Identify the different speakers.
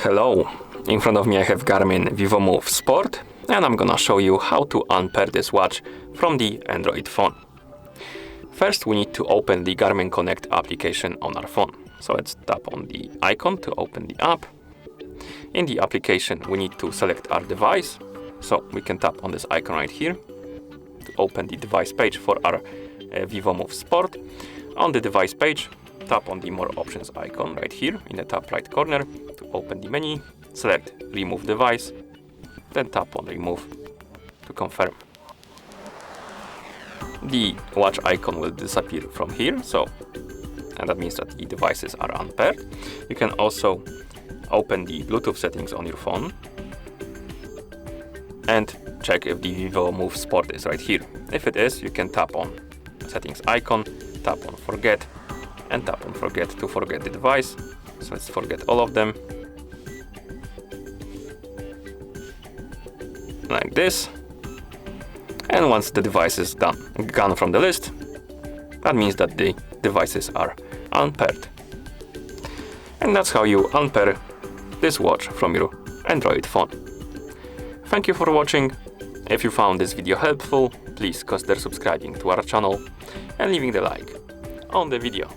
Speaker 1: Hello, in front of me I have GARMIN Vivomove Sport and I'm gonna show you how to unpair this watch from the Android phone. First we need to open the Garmin Connect application on our phone. So let's tap on the icon to open the app. In the application we need to select our device, so we can tap on this icon right here to open the device page for our Vivomove Sport. On the device page, tap on the More Options icon right here in the top right corner to open the menu, select Remove Device, then tap on Remove to confirm. The watch icon will disappear from here, and that means that the devices are unpaired. You can also open the Bluetooth settings on your phone and check if the Vivomove Sport is right here. If it is, you can tap on settings icon, tap on forget, and tap on forget to forget the device. So let's forget all of them. Like this. And once the device is gone from the list, that means that the devices are unpaired. And that's how you unpair this watch from your Android phone. Thank you for watching. If you found this video helpful, please consider subscribing to our channel and leaving the like on the video.